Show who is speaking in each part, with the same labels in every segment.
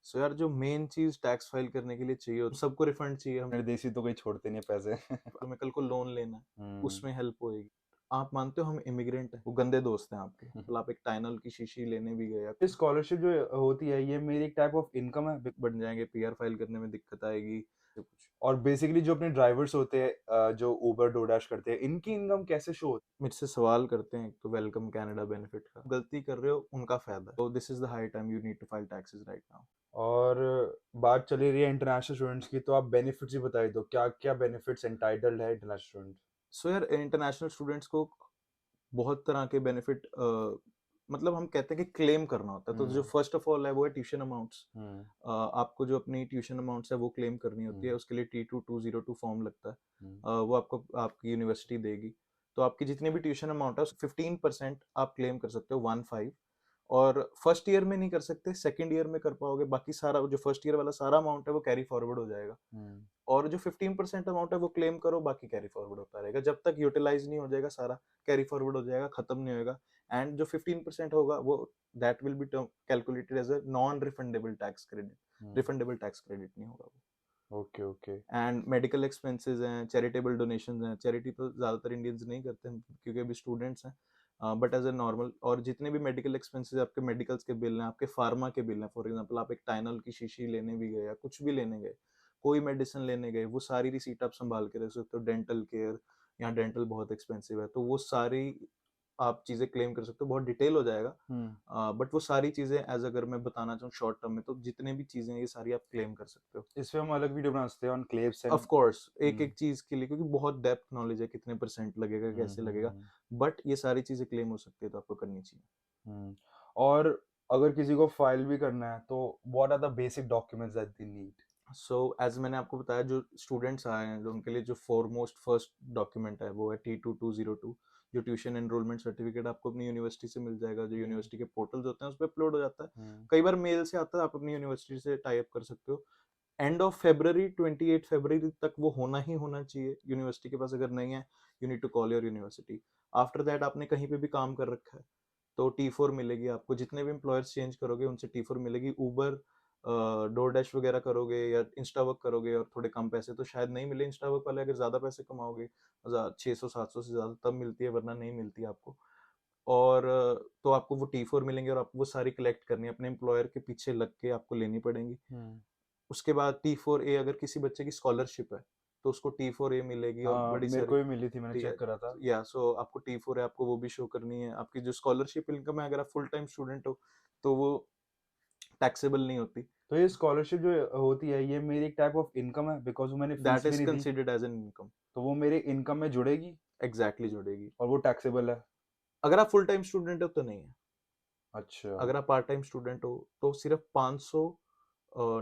Speaker 1: सो यार जो मेन चीज टैक्स फाइल करने के लिए चाहिए सबको रिफंड चाहिए हम
Speaker 2: मेरे देसी तो कोई छोड़ते नहीं है पैसे।
Speaker 1: तुम्हें कल को लोन लेना है
Speaker 2: हम्म।
Speaker 1: उसमें हेल्प होएगी। आप मानते हो हम इमिग्रेंट हैं, वो गंदे दोस्त हैं आपके, मतलब आप एक टाइनल की शीशी लेने भी गए
Speaker 2: ये स्कॉलरशिप जो होती है ये मेरी एक टाइप ऑफ इनकम है।
Speaker 1: बन जाएंगे, पीआर फाइल करने में दिक्कत आएगी तो कुछ।
Speaker 2: और बेसिकली जो अपने ड्राइवर्स होते हैं जो उबर डोडैश करते हैं इनकी इनकम कैसे शो होती
Speaker 1: मुझसे सवाल करते हैं तो वेलकम कनाडा बेनिफिट का, गलती कर रहे हो उनका फायदा है, तो this is the high time you need to file taxes right now.
Speaker 2: है? और बात चली रही है इंटरनेशनल स्टूडेंट्स की, तो आप बेनिफिट्स ही बताइए, दो क्या क्या बेनिफिट्स एंटाइटल्ड है इंटरनेशनल स्टूडेंट?
Speaker 1: सो यार इंटरनेशनल स्टूडेंट्स को बहुत तरह के बेनिफिट, मतलब हम कहते हैं कि क्लेम करना होता है, तो जो
Speaker 2: हम्म।
Speaker 1: फर्स्ट ऑफ ऑल है वो है ट्यूशन अमाउंट्स।
Speaker 2: हम्म।
Speaker 1: आपको जो अपनी ट्यूशन अमाउंट्स है वो क्लेम करनी होती है,
Speaker 2: हम्म।
Speaker 1: उसके लिए T2202 फॉर्म लगता है।
Speaker 2: हम्म।
Speaker 1: वो आपको आपकी यूनिवर्सिटी देगी। तो आपकी जितनी भी ट्यूशन अमाउंट है 15% आप क्लेम कर सकते हो, 1/5। और फर्स्ट ईयर में नहीं कर सकते, सेकंड ईयर में कर पाओगे, बाकी सारा जो फर्स्ट ईयर वाला सारा अमाउंट है वो कैरी फॉरवर्ड हो जाएगा।
Speaker 2: हम्म।
Speaker 1: और जो 15% अमाउंट है वो क्लेम करो, बाकी कैरी फॉरवर्ड होता रहेगा जब तक यूटिलाइज नहीं हो जाएगा, सारा कैरी फॉरवर्ड हो जाएगा, खत्म नहीं होगा। एंड जो 15% होगा वो that will be calculated as a non refundable tax credit,
Speaker 2: hmm.
Speaker 1: Refundable tax credit नहीं होगा वो।
Speaker 2: Okay okay.
Speaker 1: And medical expenses हैं, चैरिटेबल डोनेशंस हैं, चैरिटी तो ज़्यादातर इंडियंस नहीं करते हैं क्योंकि अभी स्टूडेंट्स हैं, बट एज ए नॉर्मल, और जितने भी मेडिकल एक्सपेंसेस आपके मेडिकल्स के बिल हैं, आपके फार्मा के बिल हैं, फॉर एग्जांपल आप एक टाइनल की शीशी लेने भी गए या कुछ भी लेने गए, कोई मेडिसिन लेने गए, वो सारी रिसीट आप संभाल के रख सकते हो। डेंटल केयर, यहाँ डेंटल बहुत एक्सपेंसिव है, तो वो सारी आप चीज़ें क्लेम कर सकते हो, बहुत डिटेल हो जाएगा।
Speaker 2: हम्म।
Speaker 1: बट वो सारी चीज़ें एज अगर मैं बताना चाहूँ शॉर्ट टर्म में, तो जितने भी चीज़ें हैं ये सारी आप क्लेम कर सकते हो।
Speaker 2: इस पे हम अलग वीडियो बना सकते हैं ऑन क्लेव्स
Speaker 1: ऑफ
Speaker 2: एंड।
Speaker 1: कोर्स एक
Speaker 2: हम्म।
Speaker 1: एक चीज के लिए, क्योंकि बहुत डेप्थ नॉलेज है, कितने परसेंट लगेगा, कैसे लगेगा,
Speaker 2: हम्म।
Speaker 1: बट ये सारी चीजें क्लेम हो सकती है तो आपको करनी चाहिए।
Speaker 2: हम्म। और अगर किसी को फाइल भी करना है तो what are the basic documents that they need?
Speaker 1: So as मैंने आपको बताया, जो स्टूडेंट्स आए हैं जो उनके लिए जो फॉरमोस्ट फर्स्ट डॉक्यूमेंट है वो है T2202। जो ट्यूशन एनरोलमेंट सर्टिफिकेट आपको अपनी यूनिवर्सिटी से मिल जाएगा, जो
Speaker 2: हम्म।
Speaker 1: यूनिवर्सिटी के पोर्टल्स होते हैं उस पर अपलोड हो जाता है।
Speaker 2: हम्म।
Speaker 1: कई बार मेल से आता है, आप अपनी यूनिवर्सिटी से टाई अप कर सकते हो। एंड ऑफ फेब्रवरी, 28 फरवरी तक वो होना ही होना चाहिए यूनिवर्सिटी के पास, अगर नहीं है you need to call your university. After that आपने कहीं पे भी काम कर रखा है तो T4 मिलेगी आपको, जितने भी एम्प्लॉयर्स चेंज करोगे उनसे T4 मिलेगी। उबर, डोर डैश वगैरह करोगे या इंस्टा वर्क करोगे और थोड़े कम पैसे, तो शायद नहीं मिले इंस्टा वर्क वाले, अगर ज्यादा पैसे कमाओगे 600 700 से ज्यादा तब मिलती है, वरना नहीं मिलती आपको। और तो आपको वो T4 मिलेंगे और आपको वो सारी कलेक्ट करनी है, अपने एम्प्लॉयर के पीछे लग के आपको लेनी पड़ेंगी।
Speaker 2: हम्म।
Speaker 1: उसके बाद T4A, अगर किसी बच्चे की स्कॉलरशिप है तो उसको T4A मिलेगी, और
Speaker 2: हाँ
Speaker 1: बड़ी
Speaker 2: मेरे
Speaker 1: सारी।
Speaker 2: को भी मिली थी, मैंने
Speaker 1: ठीक है,
Speaker 2: चेक करा था।
Speaker 1: या सो आपको T4A आपको वो भी शो करनी है। आपकी जो स्कॉलरशिप इनकम है, अगर आप फुल टाइम स्टूडेंट हो तो वो टैक्सेबल नहीं होती।
Speaker 2: तो ये स्कॉलरशिप जो होती है ये मेरी एक टाइप ऑफ इनकम है, बिकॉज वो मैंने
Speaker 1: दैट
Speaker 2: फीस भी
Speaker 1: इज
Speaker 2: नहीं दी,
Speaker 1: कंसिडर्ड एज एन इनकम।
Speaker 2: तो वो मेरे इनकम में जुड़ेगी
Speaker 1: एग्जैक्टली जुड़ेगी।
Speaker 2: और वो टैक्सेबल है।
Speaker 1: अगर आप फुल टाइम स्टूडेंट हो तो नहीं है।
Speaker 2: अच्छा।
Speaker 1: अगर आप पार्ट टाइम स्टूडेंट हो तो सिर्फ 500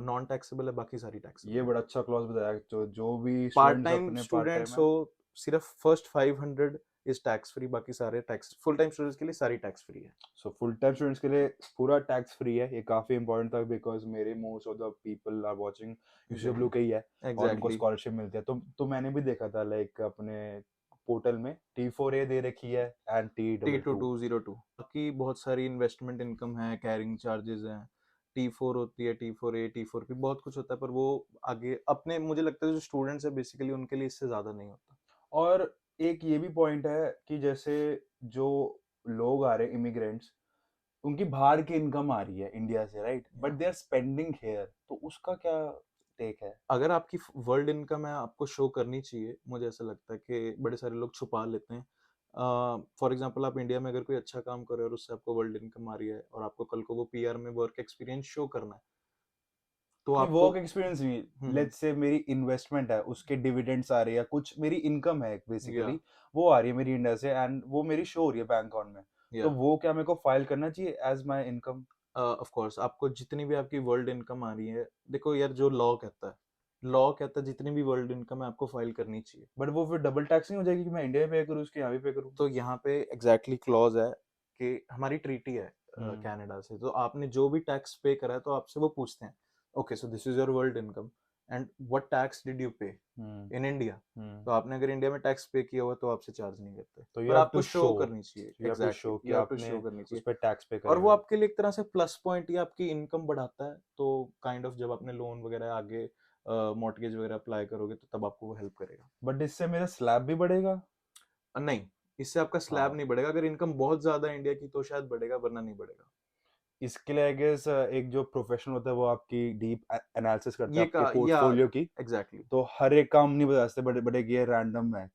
Speaker 1: नॉन टैक्सेबल है, बाकी सारी
Speaker 2: ये
Speaker 1: टैक्सेबल है।
Speaker 2: बड़ा अच्छा क्लॉज बताया, तो जो भी
Speaker 1: पार्ट
Speaker 2: स्टूडेंट्स
Speaker 1: टाइम
Speaker 2: अपने पार्ट टाइम
Speaker 1: स्टूडेंट्स
Speaker 2: है।
Speaker 1: हो सिर्फ फर्स्ट 500 इज टैक्स फ्री, बाकी सारे टैक्स, फुल टाइम स्टूडेंट्स के लिए सारी टैक्स फ्री है।
Speaker 2: सो फुल टाइम स्टूडेंट्स के लिए पूरा टैक्स फ्री है, ये काफी इंपॉर्टेंट था बिकॉज मेरे most of the people are watching UCW
Speaker 1: exactly,
Speaker 2: के ही है और उनको
Speaker 1: एग्जैक्टली।
Speaker 2: स्कॉलरशिप मिलती है, तो मैंने भी देखा था लाइक अपने पोर्टल में T4A दे रखी है एंड T22।
Speaker 1: T2202 बाकी बहुत सारी इन्वेस्टमेंट इनकम है, कैरिंग चार्जेस हैं। T4 होती है, T4A, T4P, बहुत कुछ होता है, पर वो आगे अपने, मुझे लगता है जो स्टूडेंट्स है बेसिकली उनके लिए इससे ज्यादा नहीं होता।
Speaker 2: और एक ये भी पॉइंट है कि जैसे जो लोग आ रहे हैं इमिग्रेंट्स, उनकी बाहर की इनकम आ रही है इंडिया से, राइट, बट
Speaker 1: या
Speaker 2: दे आर स्पेंडिंग हेयर, तो उसका क्या टेक है?
Speaker 1: अगर आपकी वर्ल्ड इनकम है आपको शो करनी चाहिए, मुझे ऐसा लगता है कि बड़े सारे लोग छुपा लेते हैं। फॉर एग्जांपल आप इंडिया में अगर कोई अच्छा काम कर रहे हो और उससे आपको वर्ल्ड इनकम आ रही है और आपको कल को वो पीआर में वर्क एक्सपीरियंस शो करना है, तो
Speaker 2: नहीं,
Speaker 1: आपको।
Speaker 2: वर्क एक्सपीरियंस नहीं,
Speaker 1: हम्म।
Speaker 2: लेट्स से मेरी इन्वेस्टमेंट है, उसके डिविडेंड्स आ रहे हैं या कुछ मेरी इनकम है
Speaker 1: या
Speaker 2: बेसिकली, वो आ रही है मेरी इंडिया से एंड वो मेरी शो हो रही है बैंक अकाउंट में, तो
Speaker 1: या
Speaker 2: वो क्या मेरे को फाइल करना चाहिए as my income?
Speaker 1: Of course आपको जितनी भी आपकी वर्ल्ड इनकम आ रही है, देखो यार जो लॉ कहता है जितनी भी वर्ल्ड इनकम है आपको फाइल करनी चाहिए।
Speaker 2: बट वो फिर डबल टैक्स नहीं हो जाएगी कि मैं इंडिया में पे करूँ उसके यहाँ भी पे करूँ?
Speaker 1: तो यहाँ पे एग्जैक्टली क्लॉज है कि हमारी ट्रीटी है
Speaker 2: हम्म।
Speaker 1: कनाडा से, तो आपने जो भी टैक्स पे करा है तो आपसे वो पूछते हैं, okay so this is your world income, and what tax did you पे इन इंडिया, तो आपने अगर इंडिया में टैक्स पे किया हुआ तो आपसे चार्ज नहीं करते,
Speaker 2: तो यू
Speaker 1: पर
Speaker 2: हैव
Speaker 1: आपको
Speaker 2: टू
Speaker 1: शो करनी चाहिए।
Speaker 2: You have to
Speaker 1: exactly,
Speaker 2: show कि
Speaker 1: यू हैव टू
Speaker 2: आपने
Speaker 1: शो करनी
Speaker 2: उस
Speaker 1: चाहिए।
Speaker 2: पे टैक्स पे
Speaker 1: और
Speaker 2: करे
Speaker 1: वो
Speaker 2: हुए हैं।
Speaker 1: आपके लिए एक तरह से प्लस पॉइंट या आपकी इनकम बढ़ाता है, तो काइंड ऑफ जब आपने लोन वगैरह आगे मॉर्टगेज वगैरह अप्लाई करोगे तो तब आपको वो हेल्प करेगा।
Speaker 2: बट इससे मेरा स्लैब भी बढ़ेगा।
Speaker 1: नहीं, इससे आपका स्लैब
Speaker 2: हाँ,
Speaker 1: नहीं बढ़ेगा। अगर इनकम बहुत ज्यादा है इंडिया की तो शायद बढ़ेगा, वरना नहीं बढ़ेगा।
Speaker 2: इसके लिए आई गेस एक जो प्रोफेशनल होता है वो आपकी डीप एनालिसिस करता
Speaker 1: ये
Speaker 2: है आपके
Speaker 1: का या
Speaker 2: पोर्टफोलियो की।
Speaker 1: एग्जैक्टली।
Speaker 2: तो हर एक काम नहीं बता सकते, बड़े बड़े ये रैंडम है।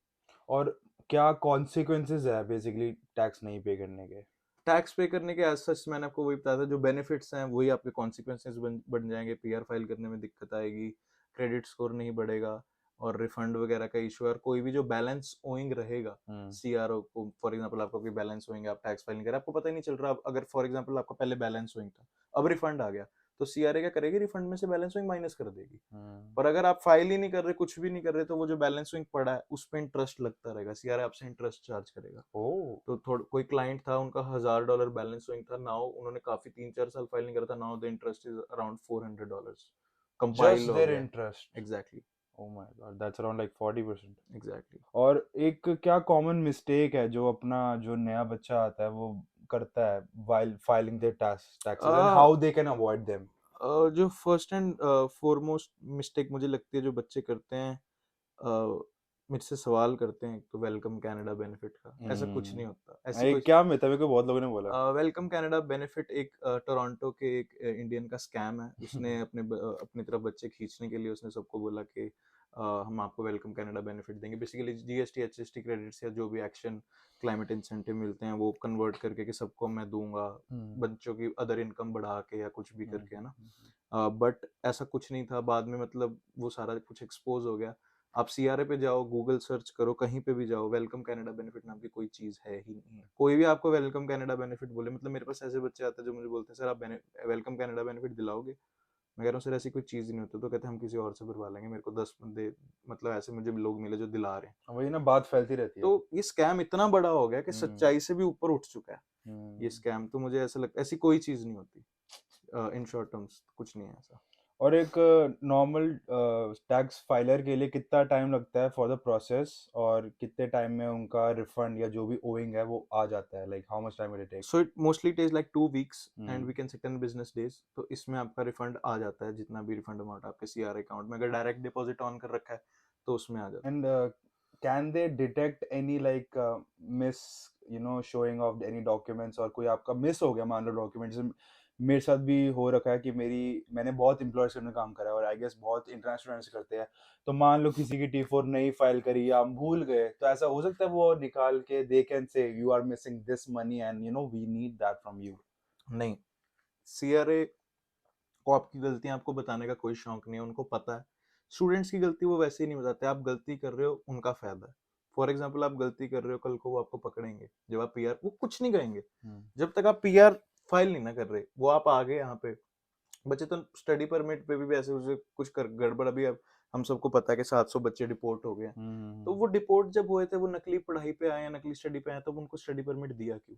Speaker 2: और क्या कॉन्सिक्वेंसेस है बेसिकली टैक्स नहीं पे करने के?
Speaker 1: टैक्स पे करने के एज सच मैंने आपको वही बताया था, जो बेनिफिट्स हैं वही आपके कॉन्सिक्वेंसेस बन जाएंगे। पीआर फाइल करने में दिक्कत आएगी, क्रेडिट स्कोर नहीं बढ़ेगा, और रिफंड वगैरह का इशू है। और कोई भी जो बैलेंस ओइंग रहेगा
Speaker 2: हम्म
Speaker 1: सीआरओ को, फॉर एग्जांपल आपका कोई बैलेंस ओइंग है, आप टैक्स फाइल नहीं कर रहे, आपको पता ही नहीं चल रहा। अगर फॉर एग्जांपल आपका पहले बैलेंस ओइंग था, अब रिफंड आ गया, तो सीआरए क्या करेगी, रिफंड में से बैलेंस ओइंग माइनस कर देगी।
Speaker 2: हम्म
Speaker 1: पर अगर आप फाइल ही नहीं कर रहे, कुछ भी नहीं कर रहे, तो वो जो बैलेंस स्विंग पड़ा है उस पर इंटरेस्ट लगता रहेगा, सीआरए आपसे इंटरेस्ट चार्ज करेगा।
Speaker 2: ओ
Speaker 1: तो थोड़ा कोई क्लाइंट था, उनका $1000 बैलेंस स्विंग था, नाउ उन्होंने काफी 3-4 साल फाइल नहीं करा था, now the interest is around $400 compile
Speaker 2: just
Speaker 1: हो
Speaker 2: देयर
Speaker 1: गया।
Speaker 2: Interest.
Speaker 1: Exactly,
Speaker 2: oh my God, that's around like 40%।
Speaker 1: Exactly.
Speaker 2: और एक क्या कॉमन मिस्टेक है जो अपना जो नया बच्चा आता है वो करता है while filing their taxes and how they can avoid them?
Speaker 1: जो फर्स्ट एंड फॉरमोस्ट मिस्टेक मुझे लगती है जो बच्चे करते हैं, मेरे से सवाल करते हैं, तो वेलकम कनाडा बेनिफिट का ऐसा कुछ नहीं होता, ऐसी कोई।
Speaker 2: एक क्या मिथ है, मेरे को बहुत लोगों ने बोला।
Speaker 1: वेलकम कनाडा बेनिफिट एक टोरंटो के एक इंडियन का स्कैम है। उसने अपनी तरफ बच्चे खींचने के लिए उसने सबको बोला कि हम आपको वेलकम कनाडा बेनिफिट देंगे। बेसिकली जीएसटी एचएसटी क्रेडिट्स या जो भी एक्शन क्लाइमेट इंसेंटिव मिलते हैं वो कन्वर्ट करके कि सबको मैं दूंगा,
Speaker 2: हम्म
Speaker 1: बच्चों की अदर इनकम बढ़ा के या कुछ भी करके, है ना।
Speaker 2: हम्म
Speaker 1: बट ऐसा कुछ नहीं था, बाद में मतलब वो सारा कुछ एक्सपोज हो गया। आप सीआरए पे जाओ, गूगल सर्च करो, कहीं पे भी जाओ, वेलकम कनाडा बेनिफिट नाम की कोई चीज है ही नहीं है। कोई भी आपको वेलकम कनाडा बेनिफिट बोले, मतलब मेरे पास ऐसे बच्चे आते हैं जो मुझे बोलते हैं सर आप वेलकम कनाडा बेनिफिट दिलाओगे। मैं कह रहा हूँ सर ऐसी कोई चीज ही नहीं होती, तो कहते हैं हम किसी और से भरवा लेंगे, मेरे को 10 बंदे, मतलब ऐसे मुझे लोग मिले जो दिला रहे हैं।
Speaker 2: वही ना, बात फैलती रहती
Speaker 1: तो
Speaker 2: है।
Speaker 1: ये स्कैम इतना बड़ा हो गया कि
Speaker 2: हम्म
Speaker 1: सच्चाई से भी ऊपर उठ चुका है ये
Speaker 2: हम्म
Speaker 1: स्कैम। तो मुझे ऐसा लगता है ऐसी कोई चीज नहीं होती, इन शॉर्ट टर्म्स कुछ नहीं है ऐसा।
Speaker 2: और एक नॉर्मल टैक्स फाइलर के लिए कितना टाइम लगता है फॉर द प्रोसेस, और कितने टाइम में उनका रिफंड या जो भी ओइंग है वो आ जाता है, like how much time will it take?
Speaker 1: So it mostly takes like 2 weeks and
Speaker 2: hmm
Speaker 1: we can say 10 business days. तो इसमें आपका रिफंड आ जाता है, जितना भी रिफंड अमाउंट आपके सीआर अकाउंट में, अगर डायरेक्ट डिपॉजिट ऑन कर रखा है तो उसमें आ जाता
Speaker 2: and can they detect any like miss showing off any documents, और कोई आपका मिस हो गया मान लो डॉक्यूमेंट्स? मेरे साथ भी हो रखा है कि मैंने बहुत एम्प्लॉयर्स में काम करा है, और आई गेस बहुत इंटरनेशनल करते हैं। तो मान लो किसी की T4 नहीं फाइल करी या हम भूल गए, तो ऐसा हो सकता है वो निकाल के they can say you are missing this money and we need that from you?
Speaker 1: है। नहीं, सीआरए को आपकी गलतियां आपको बताने का कोई शौक नहीं है, उनको पता है। स्टूडेंट्स की गलती वो वैसे ही नहीं बताते, आप गलती कर रहे हो उनका फायदा है। फॉर एग्जाम्पल आप गलती कर रहे हो, कल को वो आपको पकड़ेंगे, जब आप पीआर, वो कुछ नहीं कहेंगे जब तक आप पीआर फाइल नहीं ना कर रहे। वो आप आ गए यहाँ पे, बच्चे तो स्टडी परमिट पे भी ऐसे उसे कुछ कर गड़बड़, अभी अब हम सबको पता है कि 700 बच्चे डिपोर्ट हो गए हैं। तो वो डिपोर्ट जब हुए थे, वो नकली पढ़ाई पे आए, नकली स्टडी पे आए, तो उनको स्टडी परमिट दिया क्यों?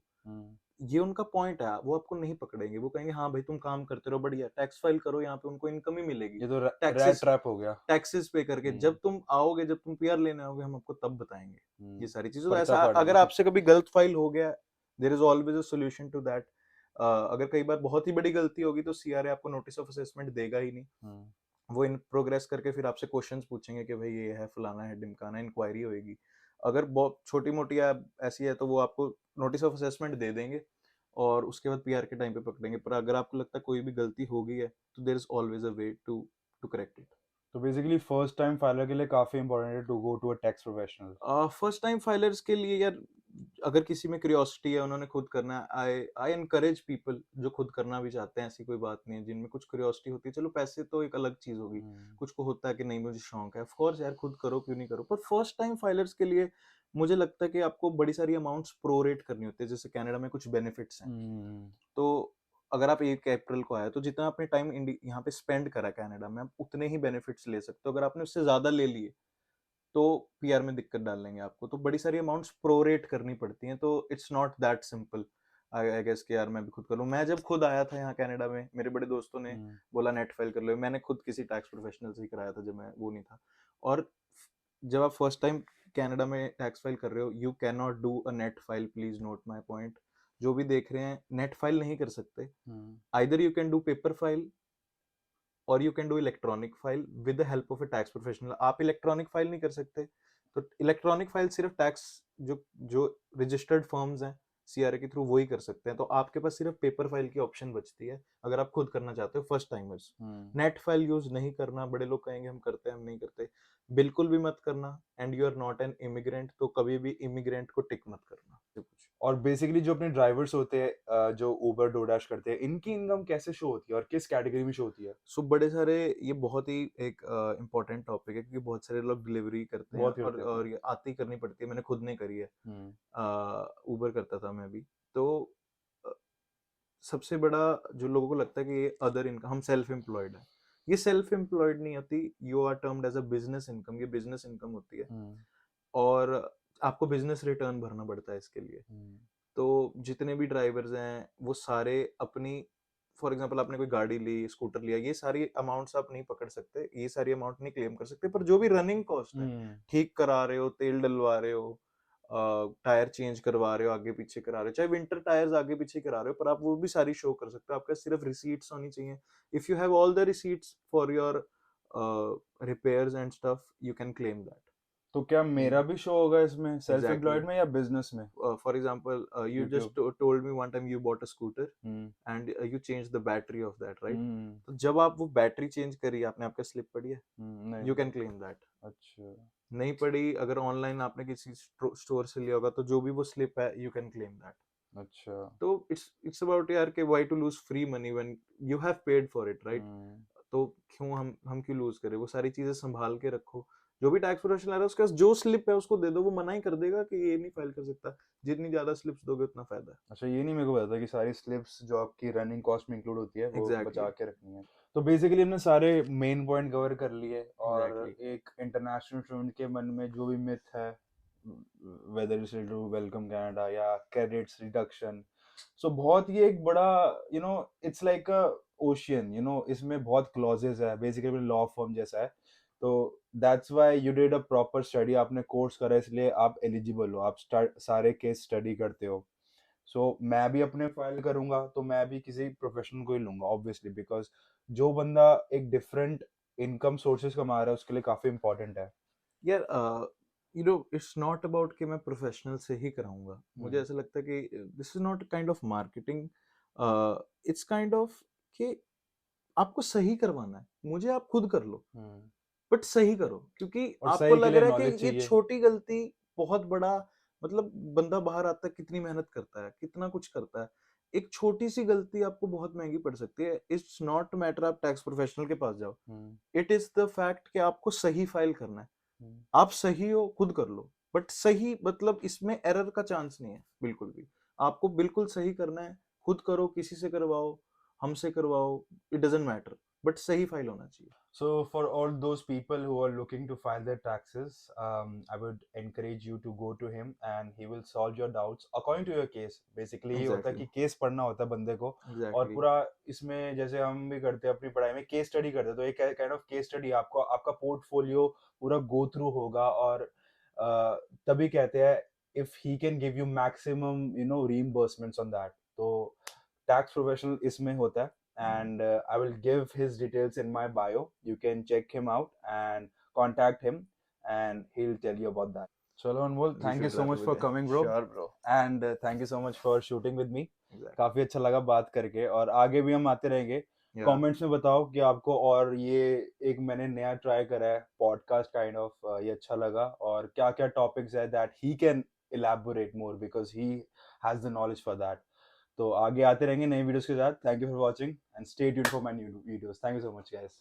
Speaker 1: ये उनका पॉइंट है, वो आपको नहीं पकड़ेंगे, वो कहेंगे हाँ भाई तुम काम करते रहो, बढ़िया टैक्स फाइल करो, यहाँ पे उनको इनकम ही मिलेगी।
Speaker 2: ये तो रैट
Speaker 1: टैक्सेस
Speaker 2: ट्रैप हो गया।
Speaker 1: टैक्सेस पे करके जब तुम आओगे, जब तुम पीआर लेने आओगे, हम आपको तब बताएंगे ये सारी चीजें। तो
Speaker 2: पर्चा
Speaker 1: ऐसा
Speaker 2: फाड़
Speaker 1: अगर
Speaker 2: देंगे।
Speaker 1: आपसे कभी गलत फाइल हो गया, there is always a solution to that. अगर कई बार बहुत ही बड़ी गलती होगी तो सीआरए आपको नोटिस ऑफ असेसमेंट देगा ही नहीं। वो इन प्रोग्रेस करके फिर आपसे क्वेश्चंस पूछेंगे कि भाई ये है, फलाना है, ढिमकाना, इंक्वायरी होएगी। अगर बहुत छोटी मोटी ऐसी है तो वो आपको नोटिस ऑफ असेसमेंट दे देंगे और उसके बाद पीआर के टाइम पे पकड़ेंगे। पर अगर आपको लगता है कोई भी गलती हो गई है तो there is always a way to to correct it.
Speaker 2: तो बेसिकली फर्स्ट टाइम फाइलर के लिए काफी इंपॉर्टेंट है to go to a tax professional.
Speaker 1: First time filers के लिए यार, अगर किसी में क्यूरियोसिटी है, उन्होंने खुद करना है, आई आई एनकरेज पीपल जो खुद करना भी चाहते हैं, ऐसी कोई बात नहीं है, जिनमें कुछ क्यूरियोसिटी होती है। चलो पैसे तो एक अलग चीज होगी, कुछ को होता है कि नहीं मुझे शौक है, ऑफ कोर्स यार खुद करो, क्यों नहीं करो। पर फर्स्ट टाइम फाइलर्स के लिए मुझे लगता है कि आपको बड़ी सारी अमाउंट्स प्रोरेट करनी होती है, जैसे कनाडा में कुछ बेनिफिट्स हैं। तो अगर आप 1 अप्रैल को आए तो जितना आपने टाइम यहाँ पे स्पेंड करा कनाडा में, आप उतने ही बेनिफिट्स ले सकते हो। अगर आपने उससे ज्यादा ले लिए तो पीआर में दिक्कत डाल लेंगे आपको। तो बड़ी सारी अमाउंट्स प्रोरेट करनी पड़ती हैं, तो it's not that simple. I guess कि यार मैं भी खुद कर लूँ। मैं जब खुद आया था यहाँ कनाडा में, मेरे बड़े दोस्तों ने बोला नेट फाइल कर लो, मैंने खुद किसी टैक्स प्रोफेशनल से ही कराया था जब मैं वो नहीं था। और जब आप फर्स्ट टाइम कनाडा में टैक्स फाइल कर रहे हो, you can not do a net file, please note my point. जो भी देख रहे हैं, नेट फाइल नहीं कर सकते। Either you can do paper file और you can do electronic file with the help of a tax professional. आप इलेक्ट्रॉनिक फाइल नहीं कर सकते, तो इलेक्ट्रॉनिक फाइल सिर्फ टैक्स जो जो रजिस्टर्ड फर्म्स हैं सीआरए के थ्रू वही कर सकते हैं। तो आपके पास सिर्फ पेपर फाइल की ऑप्शन बचती है अगर आप खुद करना चाहते हो first timers. Net file use नहीं करना। बड़े लोग कहेंगे हम करते हैं, हम नहीं करते, बिल्कुल भी मत करना। And you are not an immigrant, तो कभी भी इमिग्रेंट को टिक मत करना। कुछ
Speaker 2: और बेसिकली जो अपने ड्राइवर्स होते हैं जो उबर डोडैश करते हैं, इनकी इनकम कैसे शो होती है और किस कैटेगरी में शो होती है?
Speaker 1: सो बड़े सारे, ये बहुत ही एक इम्पोर्टेंट टॉपिक है क्योंकि बहुत सारे लोग डिलीवरी करते हैं
Speaker 2: बहुत करते हैं
Speaker 1: और ये आती ही करनी पड़ती है। मैंने खुद नहीं करी है,
Speaker 2: हम्म
Speaker 1: उबर करता था मैं भी। तो अ, सबसे बड़ा जो लोगों को लगता है कि ये अदर इनकम, हम सेल्फ एम्प्लॉयड है, ये सेल्फ एम्प्लॉयड नहीं होती। You are termed as a business income, ये बिजनेस इनकम होती है।
Speaker 2: हम्म
Speaker 1: और आपको बिजनेस रिटर्न भरना पड़ता है इसके लिए।
Speaker 2: हम्म
Speaker 1: तो जितने भी ड्राइवर्स हैं वो सारे अपनी, फॉर एग्जांपल आपने कोई गाड़ी ली, स्कूटर लिया, ये सारी अमाउंट्स आप नहीं पकड़ सकते, ये सारी अमाउंट नहीं क्लेम कर सकते। पर जो भी रनिंग कॉस्ट है,
Speaker 2: हम्म
Speaker 1: ठीक करा रहे हो, तेल डलवा रहे हो, टायर चेंज करवा रहे हो, आगे पीछे करा रहे हो, चाहे विंटर टायर्स आगे पीछे करा रहे हो, पर आप वो भी सारी शो कर सकते हो। आपका सिर्फ रिसीट्स होनी चाहिए। If you have all the receipts for your repairs and stuff, you can claim that.
Speaker 2: तो क्या मेरा भी शो होगा इसमें सेल्फ
Speaker 1: एग्जैक्टली।
Speaker 2: एम्प्लॉयड में या बिजनेस में?
Speaker 1: For example, you just
Speaker 2: YouTube
Speaker 1: told me one time you bought a scooter
Speaker 2: hmm
Speaker 1: and you changed the battery of that, right?
Speaker 2: हम्म
Speaker 1: तो जब आप वो बैटरी चेंज करी, आपने आपका स्लिप पड़ी है,
Speaker 2: नहीं
Speaker 1: यू कैन
Speaker 2: पता।
Speaker 1: Claim that.
Speaker 2: अच्छा
Speaker 1: नहीं पड़ी, अगर ऑनलाइन आपने किसी स्टोर से लिया होगा, तो जो भी वो स्लिप है, यू कैन क्लेम दैट।
Speaker 2: अच्छा
Speaker 1: तो इट्स अबाउट यार के why to lose free money when you have paid for it, right?
Speaker 2: Hmm
Speaker 1: तो क्यों हम क्यों लूज करें? वो सारी चीजें संभाल के रखो। जो भी टैक्स प्रोफेशनल आ रहा है, उसके पास जो स्लिप है उसको दे दो, वो मना ही कर देगा कि ये नहीं फाइल कर सकता। जितनी ज्यादा स्लिप्स दोगे उतना फायदा है।
Speaker 2: अच्छा, ये नहीं मेरे को पता था कि सारी स्लिप्स जो आपकी रनिंग कॉस्ट में इंक्लूड होती है वो
Speaker 1: एग्जैक्टली,
Speaker 2: बचा के रखनी है। तो बेसिकली हमने सारे मेन पॉइंट कवर कर लिए और
Speaker 1: एग्जैक्टली।
Speaker 2: एक इंटरनेशनल स्टूडेंट के मन में जो भी मिथ है, whether it's to welcome Canada या क्रेडिट्स रिडक्शन, सो बहुत ये एक बड़ा इट्स लाइक अ ओशियन, इसमें बहुत क्लॉजेस है, बेसिकली लॉ फर्म जैसा है। तो that's why you did a proper study, आपने कोर्स करा इसलिए आप एलिजिबल हो, आप सारे केस स्टडी करते हो। मैं भी अपने फाइल करूंगा तो मैं भी किसी प्रोफेशनल को ही लूंगा ऑब्वियसली, बिकॉज जो बंदा एक डिफरेंट इनकम सोर्सेज कमा रहा है उसके लिए काफी इंपॉर्टेंट है।
Speaker 1: यार इट्स नॉट अबाउट कि मैं प्रोफेशनल से ही कराऊंगा। मुझे
Speaker 2: हम्म
Speaker 1: ऐसा लगता है कि this is not kind of marketing, it's kind of कि आपको सही करवाना है, मुझे आप खुद कर लो,
Speaker 2: हम्म
Speaker 1: बट सही करो। क्योंकि
Speaker 2: और
Speaker 1: आपको
Speaker 2: सही के
Speaker 1: लग
Speaker 2: लिए
Speaker 1: रहा है
Speaker 2: नॉलेज
Speaker 1: कि ये
Speaker 2: चाहिए।
Speaker 1: छोटी गलती बहुत बड़ा, मतलब बंदा बाहर आता है, कितनी मेहनत करता है, कितना कुछ करता है, एक छोटी सी गलती आपको बहुत महंगी पड़ सकती है। इट्स नॉट मैटर आप टैक्स प्रोफेशनल के पास जाओ,
Speaker 2: hmm
Speaker 1: it is the fact कि आपको सही फाइल करना है।
Speaker 2: हम्म
Speaker 1: आप सही हो, खुद कर लो, बट सही मतलब इसमें एरर का चांस नहीं है बिल्कुल भी। आपको बिल्कुल सही करना है, खुद करो, किसी से करवाओ, हमसे करवाओ, इट डजंट मैटर, बट सही फाइल होना चाहिए।
Speaker 2: So for all those people who are looking to file their taxes, I would encourage you to go to him and he will solve your doubts according to your case. Basically ये होता है
Speaker 1: exactly,
Speaker 2: कि case पढ़ना होता है बंदे को, और
Speaker 1: एग्जैक्टली।
Speaker 2: पूरा इसमें जैसे हम भी करते हैं अपनी पढ़ाई में केस स्टडी करते हैं, तो एक काइंड ऑफ केस स्टडी आपको आपका पोर्टफोलियो पूरा गो थ्रू होगा, और तभी कहते हैं if he can give you maximum reimbursements on that, तो टैक्स प्रोफेशनल इसमें होता है। And I will give his details in my bio. You can check him out and contact him, and he'll tell you about that. Chalo Anmol,
Speaker 1: You
Speaker 2: thank you
Speaker 1: should
Speaker 2: so
Speaker 1: refer
Speaker 2: much
Speaker 1: with
Speaker 2: for
Speaker 1: him.
Speaker 2: coming, bro.
Speaker 1: Sure, bro.
Speaker 2: And thank you so much for shooting with me.
Speaker 1: Exactly.
Speaker 2: काफी अच्छा लगा बात करके, और आगे भी हम आते रहेंगे।
Speaker 1: Yeah.
Speaker 2: कमेंट्स में बताओ कि आपको, और ये एक मैंने नया ट्राई करा है पॉडकास्ट काइंड ऑफ, ये अच्छा लगा, और क्या क्या टॉपिक्स है that he can elaborate more because he has the knowledge for that. तो आगे आते रहेंगे नए वीडियोस के साथ। Thank you for watching and stay tuned for my new videos. Thank you so much guys.